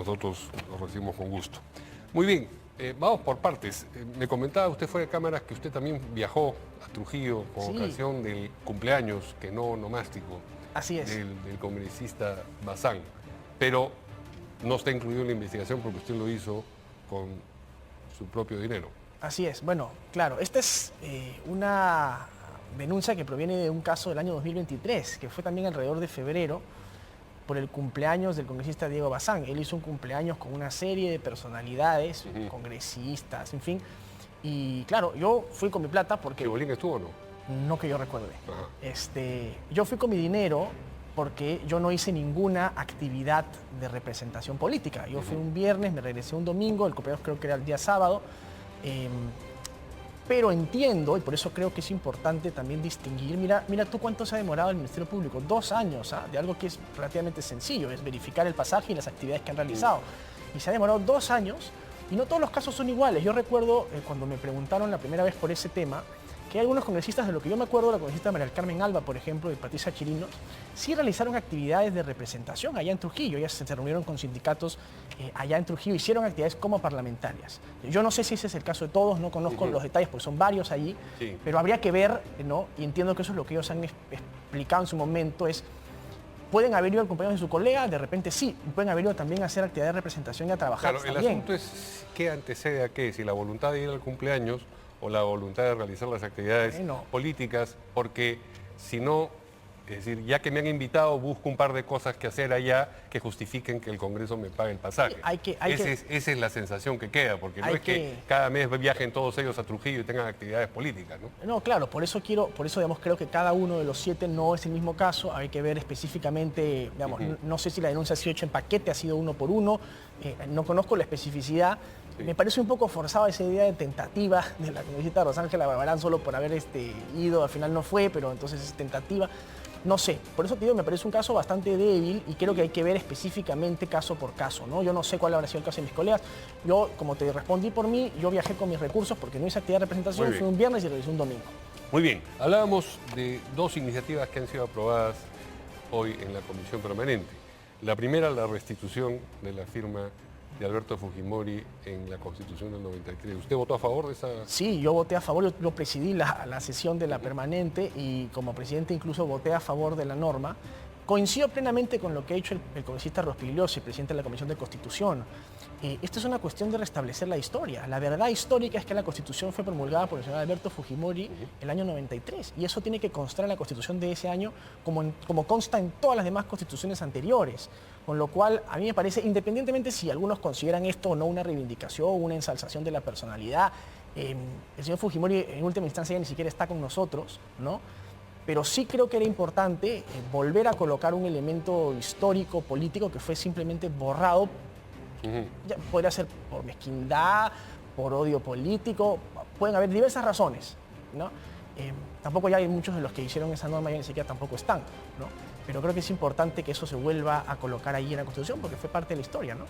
nosotros lo recibimos con gusto. Muy bien, vamos por partes. Me comentaba usted fuera de cámaras que usted también viajó a Trujillo con ocasión del cumpleaños, que no nomástico, Así es. del congresista Bazán. Pero no está incluido en la investigación porque usted lo hizo con su propio dinero. Así es. Bueno, claro, esta es una denuncia que proviene de un caso del año 2023, que fue también alrededor de febrero, por el cumpleaños del congresista Diego Bazán. Él hizo un cumpleaños con una serie de personalidades, congresistas, en fin. Y claro, yo fui con mi plata porque... ¿Bolín estuvo o no? No que yo recuerde. Ajá. Yo fui con mi dinero porque yo no hice ninguna actividad de representación política. Yo fui un viernes, me regresé un domingo, el cumpleaños creo que era el día sábado. Pero entiendo, y por eso creo que es importante también distinguir, mira tú cuánto se ha demorado el Ministerio Público, 2 años, de algo que es relativamente sencillo, es verificar el pasaje y las actividades que han realizado. Y se ha demorado 2 años, y no todos los casos son iguales. Yo recuerdo cuando me preguntaron la primera vez por ese tema, que hay algunos congresistas, de lo que yo me acuerdo, la congresista María del Carmen Alba, por ejemplo, de Patricia Chirinos, sí realizaron actividades de representación allá en Trujillo. Ellas se reunieron con sindicatos allá en Trujillo, hicieron actividades como parlamentarias. Yo no sé si ese es el caso de todos, no conozco los detalles porque son varios allí, pero habría que ver, ¿no? Y entiendo que eso es lo que ellos han explicado en su momento, es pueden haber ido al cumpleaños de su colega, de repente sí, pueden haber ido también a hacer actividades de representación y a trabajar Claro, el también. asunto es qué antecede a qué, si la voluntad de ir al cumpleaños o la voluntad de realizar las actividades políticas, porque si no, es decir, ya que me han invitado, busco un par de cosas que hacer allá que justifiquen que el Congreso me pague el pasaje. Esa es la sensación que queda, porque no es que cada mes viajen todos ellos a Trujillo y tengan actividades políticas, ¿no? No, claro, por eso digamos, creo que cada uno de los 7 no es el mismo caso. Hay que ver específicamente, digamos, no sé si la denuncia ha sido hecha en paquete, ha sido uno por uno, no conozco la especificidad. Me parece un poco forzada esa idea de tentativa de la congresista Rosángela Barbarán solo por haber ido, al final no fue, pero entonces es tentativa. No sé, por eso te digo, me parece un caso bastante débil y creo que hay que ver específicamente caso por caso, ¿no? Yo no sé cuál habrá sido el caso de mis colegas. Yo, como te respondí por mí, yo viajé con mis recursos porque no hice actividad de representación, fui un viernes y regresé un domingo. Muy bien, hablábamos de 2 iniciativas que han sido aprobadas hoy en la Comisión Permanente. La primera, la restitución de la firma de Alberto Fujimori en la Constitución del 93. ¿Usted votó a favor de esa...? Sí, yo voté a favor, yo presidí la sesión de la permanente y como presidente incluso voté a favor de la norma. Coincido plenamente con lo que ha hecho el congresista Rospigliosi, presidente de la Comisión de Constitución. Esto es una cuestión de restablecer la historia. La verdad histórica es que la Constitución fue promulgada por el señor Alberto Fujimori el año 93 y eso tiene que constar en la Constitución de ese año como consta en todas las demás constituciones anteriores. Con lo cual, a mí me parece, independientemente si algunos consideran esto o no una reivindicación, una ensalzación de la personalidad, el señor Fujimori en última instancia ya ni siquiera está con nosotros, ¿no? Pero sí creo que era importante volver a colocar un elemento histórico, político, que fue simplemente borrado. Ya podría ser por mezquindad, por odio político, pueden haber diversas razones, ¿no? Tampoco ya hay muchos de los que hicieron esa norma ya ni siquiera tampoco están, ¿no? Pero creo que es importante que eso se vuelva a colocar ahí en la Constitución porque fue parte de la historia, ¿no?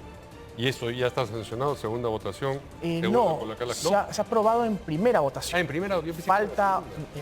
¿Y eso ya está sancionado, segunda votación? No, se ha aprobado en primera votación. En primera,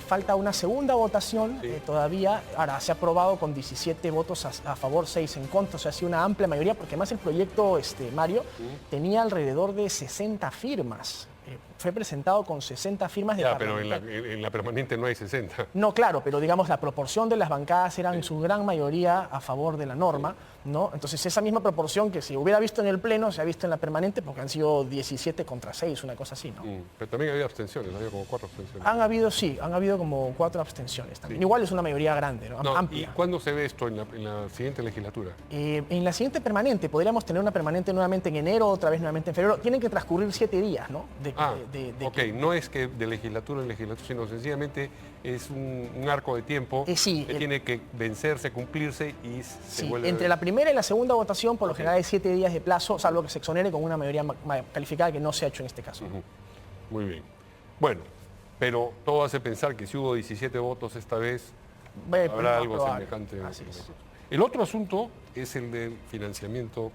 falta una segunda votación todavía. Ahora, se ha aprobado con 17 votos a favor, 6 en contra. O sea, ha sido una amplia mayoría, porque además el proyecto, Mario, tenía alrededor de 60 firmas. Fue presentado con 60 firmas de parlamentarios. Pero en la permanente no hay 60. No, claro, pero digamos la proporción de las bancadas era en su gran mayoría a favor de la norma, ¿no? Entonces esa misma proporción que se hubiera visto en el Pleno se ha visto en la permanente porque han sido 17 contra 6, una cosa así, ¿no? Pero también había abstenciones, había como 4 abstenciones. Han habido como 4 abstenciones también. Igual es una mayoría grande, ¿no? Amplia. ¿Y cuándo se ve esto en la siguiente legislatura? En la siguiente permanente, podríamos tener una permanente nuevamente en enero, otra vez nuevamente en febrero. Tienen que transcurrir 7 días, ¿no? No es que de legislatura en legislatura, sino sencillamente es un arco de tiempo que tiene que vencerse, cumplirse y se vuelve... Entre la primera y la segunda votación, por lo general hay 7 días de plazo, salvo que se exonere con una mayoría calificada que no se ha hecho en este caso. Muy bien. Bueno, pero todo hace pensar que si hubo 17 votos esta vez, habrá algo semejante. Así es. El otro asunto es el del financiamiento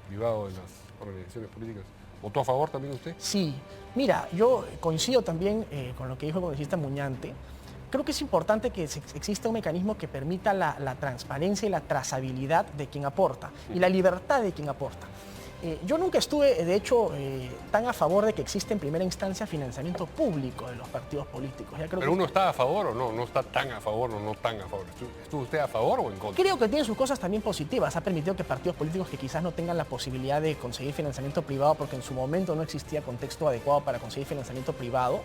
privado de las organizaciones políticas. ¿Votó a favor también usted? Sí. Mira, yo coincido también con lo que dijo el congresista Muñante. Creo que es importante que exista un mecanismo que permita la transparencia y la trazabilidad de quien aporta y la libertad de quien aporta. Yo nunca estuve, de hecho, tan a favor de que exista en primera instancia financiamiento público de los partidos políticos. ¿Pero uno está a favor o no? ¿No está tan a favor o no tan a favor? ¿Estuvo usted a favor o en contra? Creo que tiene sus cosas también positivas. Ha permitido que partidos políticos que quizás no tengan la posibilidad de conseguir financiamiento privado, porque en su momento no existía contexto adecuado para conseguir financiamiento privado,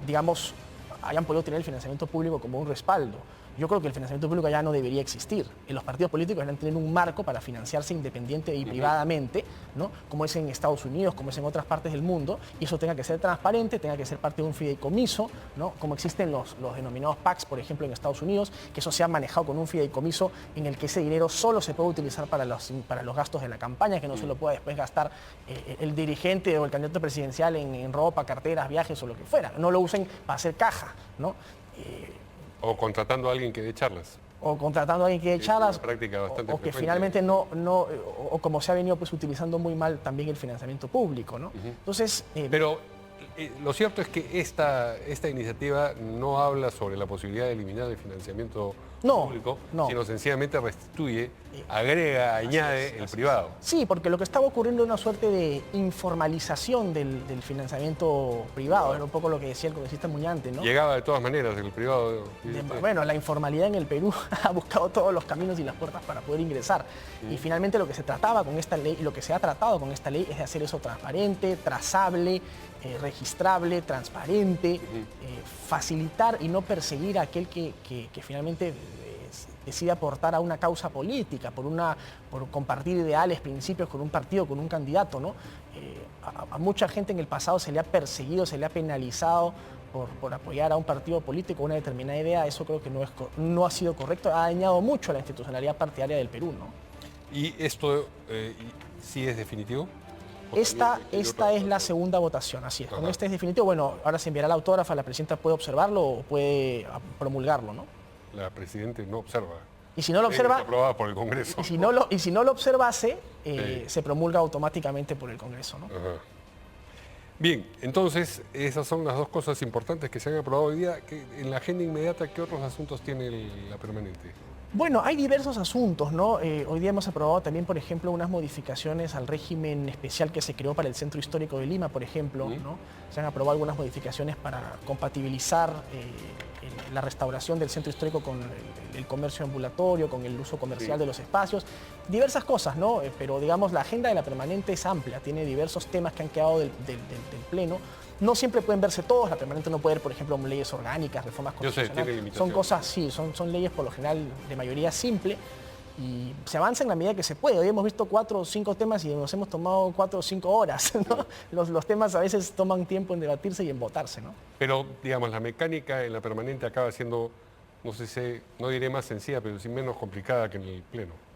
digamos, hayan podido tener el financiamiento público como un respaldo. Yo creo que el financiamiento público ya no debería existir. Los partidos políticos deben tener un marco para financiarse independiente y privadamente, ¿no? Como es en Estados Unidos, como es en otras partes del mundo, y eso tenga que ser transparente, tenga que ser parte de un fideicomiso, ¿no? Como existen los denominados PACs, por ejemplo, en Estados Unidos, que eso se ha manejado con un fideicomiso en el que ese dinero solo se puede utilizar para los gastos de la campaña, que no se lo pueda después gastar el dirigente o el candidato presidencial en ropa, carteras, viajes o lo que fuera. No lo usen para hacer caja, ¿no? O contratando a alguien que dé charlas. O contratando a alguien que dé charlas. Práctica bastante o que finalmente o como se ha venido pues utilizando muy mal también el financiamiento público, ¿no? Entonces. Pero lo cierto es que esta iniciativa no habla sobre la posibilidad de eliminar el financiamiento público, sino sencillamente restituye, agrega, añade el privado. Sí, porque lo que estaba ocurriendo es una suerte de informalización del financiamiento privado, era un poco lo que decía el congresista Muñante, ¿no? Llegaba de todas maneras el privado. Bueno, la informalidad en el Perú ha buscado todos los caminos y las puertas para poder ingresar. Y finalmente lo que se trataba con esta ley, lo que se ha tratado con esta ley es de hacer eso transparente, trazable, registrable, transparente, facilitar y no perseguir a aquel que finalmente decide aportar a una causa política, por compartir ideales, principios con un partido, con un candidato, ¿no? A mucha gente en el pasado se le ha perseguido, se le ha penalizado por apoyar a un partido político, una determinada idea. Eso creo que no ha sido correcto, ha dañado mucho la institucionalidad partidaria del Perú, ¿no? ¿Y esto sí es definitivo? Esta es la segunda votación, así es. Con este es definitivo. Bueno, ahora se enviará la autógrafa, la presidenta puede observarlo o puede promulgarlo, ¿no? La presidenta no observa. Y si no lo observa, aprobada por el Congreso. Y si no lo observase, se promulga automáticamente por el Congreso, ¿no? Bien, entonces esas son las dos cosas importantes que se han aprobado hoy día. En la agenda inmediata, ¿qué otros asuntos tiene la permanente? Bueno, hay diversos asuntos, ¿no? Hoy día hemos aprobado también, por ejemplo, unas modificaciones al régimen especial que se creó para el Centro Histórico de Lima, por ejemplo, ¿no? Se han aprobado algunas modificaciones para compatibilizar la restauración del centro histórico con el comercio ambulatorio, con el uso comercial de los espacios, diversas cosas, ¿no? Pero digamos, la agenda de la permanente es amplia, tiene diversos temas que han quedado del Pleno. No siempre pueden verse todos, la permanente no puede ver, por ejemplo, leyes orgánicas, reformas constitucionales. Son cosas, sí, son leyes por lo general de mayoría simple y se avanza en la medida que se puede. Hoy hemos visto 4 o 5 temas y nos hemos tomado 4 o 5 horas, ¿no? Los temas a veces toman tiempo en debatirse y en votarse, ¿no? Pero, digamos, la mecánica en la permanente acaba siendo, no diré más sencilla, pero sí menos complicada que en el Pleno.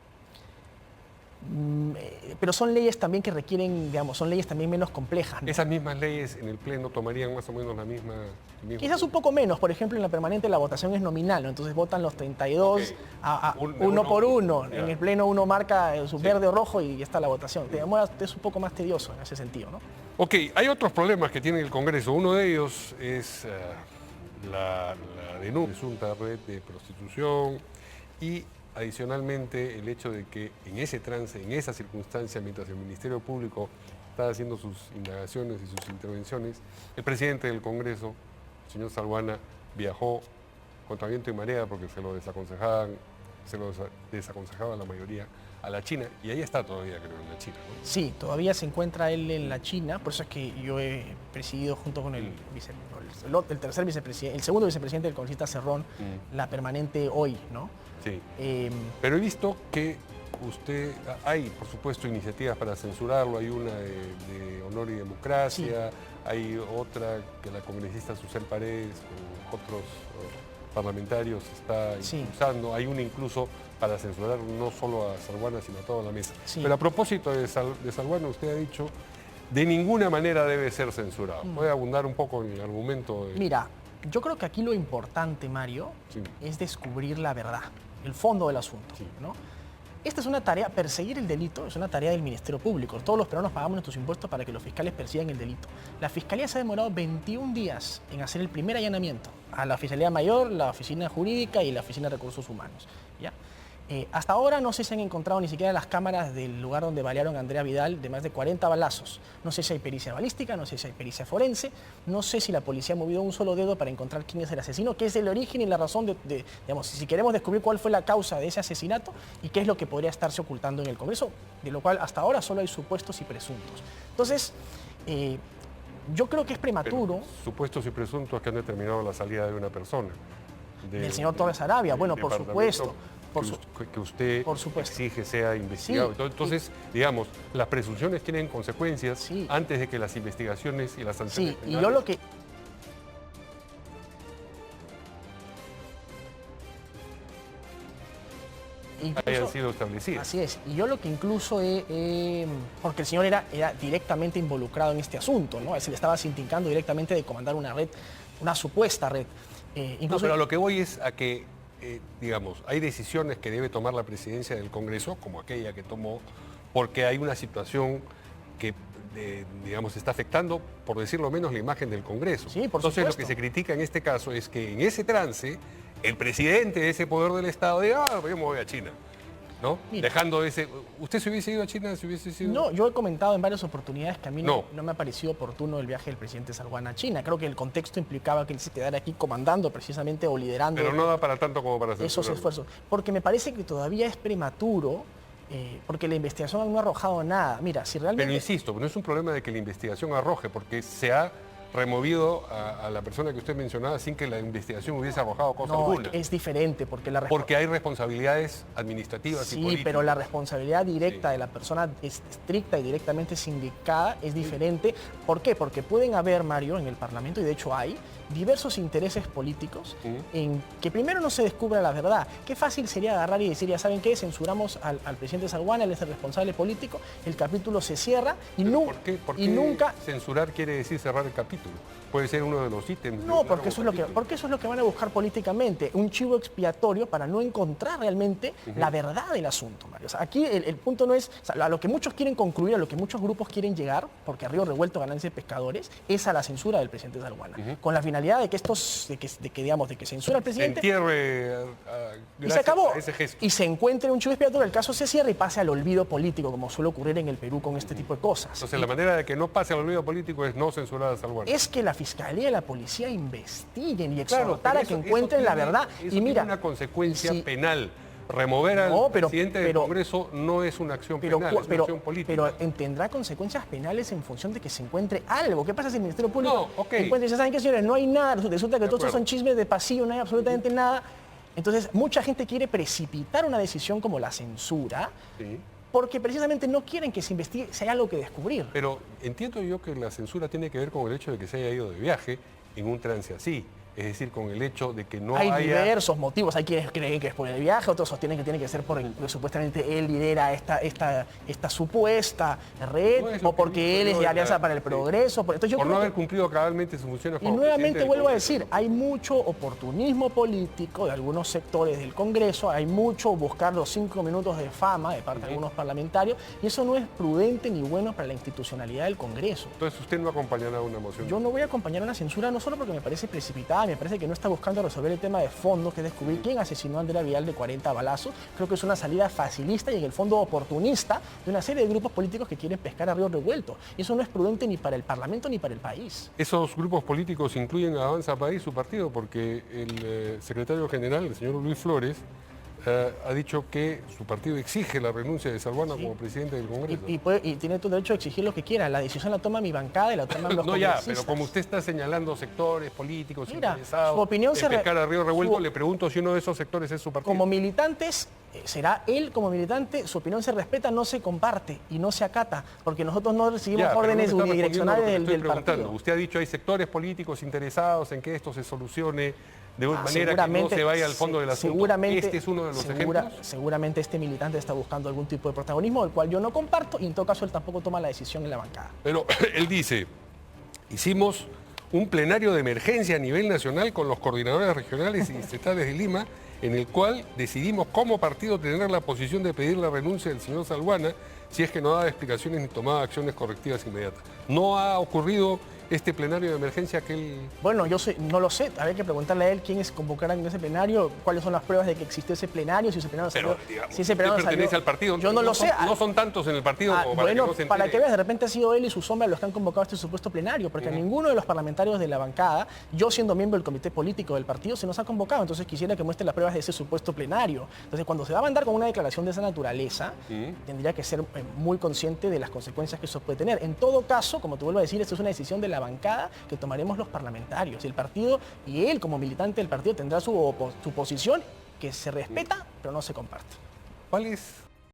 Pero son leyes también que requieren, digamos, son leyes también menos complejas, ¿no? ¿Esas mismas leyes en el Pleno tomarían más o menos el mismo Quizás un poco menos. Por ejemplo, en la permanente la votación es nominal, ¿no? Entonces votan los 32 uno por uno. En el Pleno uno marca su verde o rojo y está la votación. Es un poco más tedioso en ese sentido, ¿no? Ok, hay otros problemas que tiene el Congreso. Uno de ellos es la denuncia, presunta red de prostitución y adicionalmente, el hecho de que en ese trance, en esa circunstancia, mientras el Ministerio Público está haciendo sus indagaciones y sus intervenciones, el presidente del Congreso, el señor Salguana, viajó contra viento y marea porque se lo desaconsejaba la mayoría a la China, y ahí está todavía, creo, en la China, ¿no? Sí, todavía se encuentra él en la China, por eso es que yo he presidido junto con el segundo vicepresidente del congresista Cerrón, la permanente hoy, ¿no? Sí. Pero he visto que hay, por supuesto, iniciativas para censurarlo. Hay una de Honor y Democracia, hay otra que la congresista Susel Paredes con otros parlamentarios está impulsando. Hay una incluso para censurar no solo a Salguana, sino a toda la mesa. Sí. Pero a propósito de Salguana, usted ha dicho, de ninguna manera debe ser censurado. ¿Puede abundar un poco en el argumento? Mira, yo creo que aquí lo importante, Mario, es descubrir la verdad, el fondo del asunto, ¿no? Esta es una tarea, perseguir el delito es una tarea del Ministerio Público. Todos los peruanos pagamos nuestros impuestos para que los fiscales persigan el delito. La Fiscalía se ha demorado 21 días en hacer el primer allanamiento a la Fiscalía Mayor, la Oficina Jurídica y la Oficina de Recursos Humanos, ¿ya? Hasta ahora no sé si han encontrado ni siquiera las cámaras del lugar donde balearon a Andrea Vidal de más de 40 balazos. No sé si hay pericia balística, no sé si hay pericia forense, no sé si la policía ha movido un solo dedo para encontrar quién es el asesino, qué es el origen y la razón digamos, si queremos descubrir cuál fue la causa de ese asesinato y qué es lo que podría estarse ocultando en el Congreso, de lo cual hasta ahora solo hay supuestos y presuntos. Entonces, yo creo que es prematuro. Pero supuestos y presuntos que han determinado la salida de una persona. Del señor Torres Arabia, bueno, por supuesto. Que usted exige sea investigado. Sí, entonces, digamos, las presunciones tienen consecuencias antes de que las investigaciones y las sanciones penales... Y yo lo que... hayan sido establecidas. Así es. Y yo lo que incluso porque el señor era directamente involucrado en este asunto, ¿no? Se le estaba sindicando directamente de comandar una red, una supuesta red. No, pero a lo que voy es a que, digamos, hay decisiones que debe tomar la presidencia del Congreso, como aquella que tomó, porque hay una situación que, digamos, está afectando, por decirlo menos, la imagen del Congreso. Sí, por Entonces, supuesto. lo que se critica en este caso es que en ese trance, el presidente de ese poder del Estado diga, yo me voy a China, ¿no? Mira, dejando ese... ¿Usted se hubiese ido a China si hubiese sido...? No, yo he comentado en varias oportunidades que a mí no me ha parecido oportuno el viaje del presidente Salguana a China. Creo que el contexto implicaba que él se quedara aquí comandando precisamente o liderando... Pero no da para tanto como para hacer esos esfuerzos. Porque me parece que todavía es prematuro, porque la investigación no ha arrojado nada. Mira, si realmente... Pero insisto, no es un problema de que la investigación arroje, porque se ha removido a la persona que usted mencionaba sin que la investigación hubiese arrojado cosa alguna. Es diferente, porque hay responsabilidades administrativas y políticas. Sí, pero la responsabilidad directa de la persona estricta y directamente sindicada es diferente. ¿Por qué? Porque pueden haber, Mario, en el Parlamento, y de hecho hay, diversos intereses políticos en que primero no se descubra la verdad. Qué fácil sería agarrar y decir, ya saben qué, censuramos al presidente Salguana, él es el responsable político, el capítulo se cierra y, ¿Por qué nunca... censurar quiere decir cerrar el capítulo? Puede ser uno de los ítems. No, porque eso es lo que van a buscar políticamente, un chivo expiatorio para no encontrar realmente la verdad del asunto, Mario. O sea, aquí el punto no es, o sea, a lo que muchos quieren concluir, a lo que muchos grupos quieren llegar, porque a río revuelto ganancia de pescadores, es a la censura del presidente Salguana, con la finalidad de que de que censura al presidente. Se entierre y se acabó. Ese gesto. Y se encuentre un chivo expiatorio, el caso se cierra y pase al olvido político, como suele ocurrir en el Perú con este tipo de cosas. Entonces, la manera de que no pase al olvido político es no censurar a Salguana. Es que la Fiscalía y la Policía investiguen y exhortar a que encuentren la verdad. Y mira, tiene una consecuencia penal. Remover al presidente del Congreso no es una acción penal, es una acción política. Pero tendrá consecuencias penales en función de que se encuentre algo. ¿Qué pasa si el Ministerio Público encuentra y dice, ¿saben qué, señores? No hay nada, resulta que todos estos son chismes de pasillo, no hay absolutamente nada. Entonces, mucha gente quiere precipitar una decisión como la censura, porque precisamente no quieren que se investigue si hay algo que descubrir. Pero entiendo yo que la censura tiene que ver con el hecho de que se haya ido de viaje en un trance así. Es decir, con el hecho de que no haya... Hay diversos motivos. Hay quienes creen que es por el viaje, otros sostienen que tiene que ser porque supuestamente él lidera esta supuesta red, o porque él es de Alianza para el Progreso. Entonces, yo por no haber cumplido cabalmente sus funciones como presidente. Y nuevamente vuelvo a decir, Congreso. hay mucho oportunismo político de algunos sectores del Congreso, hay mucho buscar los 5 minutos de fama de parte de algunos parlamentarios, y eso no es prudente ni bueno para la institucionalidad del Congreso. Entonces, ¿usted no acompañará una moción? Yo no voy a acompañar una censura, no solo porque me parece precipitada, me parece que no está buscando resolver el tema de fondo, que es descubrir quién asesinó a Andrea Vidal de 40 balazos. Creo que es una salida facilista y en el fondo oportunista de una serie de grupos políticos que quieren pescar a río revuelto. Y eso no es prudente ni para el Parlamento ni para el país. Esos grupos políticos incluyen a Avanza País, su partido, porque el secretario general, el señor Luis Flores, ha dicho que su partido exige la renuncia de Salguana como presidente del Congreso. Y tiene todo derecho a exigir lo que quiera. La decisión la toma mi bancada y la toman los congresistas. Pero como usted está señalando sectores políticos interesados su opinión en pescar a río revuelto, le pregunto si uno de esos sectores es su partido. Como militantes, será él como militante, su opinión se respeta, no se comparte y no se acata, porque nosotros no recibimos órdenes unidireccionales del partido. Usted ha dicho hay sectores políticos interesados en que esto se solucione de una manera que no se vaya al fondo del asunto. Seguramente, ¿Este es uno de los ejemplos? Seguramente este militante está buscando algún tipo de protagonismo, del cual yo no comparto, y en todo caso él tampoco toma la decisión en la bancada. Pero él dice, hicimos un plenario de emergencia a nivel nacional con los coordinadores regionales y estatales de Lima, en el cual decidimos como partido tener la posición de pedir la renuncia del señor Salguana si es que no daba explicaciones ni tomaba acciones correctivas inmediatas. No ha ocurrido este plenario de emergencia que él... Bueno, no lo sé, habría que preguntarle a él quiénes convocarán en ese plenario, cuáles son las pruebas de que existió ese plenario, si ese plenario salió. Digamos, si ese plenario pertenece salió, al partido. Yo no lo sé. No son tantos en el partido como para bueno, que no se para entere. que veas, de repente ha sido él y su sombra los que han convocado a este supuesto plenario, porque a ninguno de los parlamentarios de la bancada, yo siendo miembro del comité político del partido, se nos ha convocado. Entonces quisiera que muestre las pruebas de ese supuesto plenario. Entonces, cuando se va a mandar con una declaración de esa naturaleza, tendría que ser muy consciente de las consecuencias que eso puede tener. En todo caso, como te vuelvo a decir, esto es una decisión de la bancada que tomaremos los parlamentarios. Y el partido, y él como militante del partido, tendrá su posición que se respeta, pero no se comparte. ¿Cuál es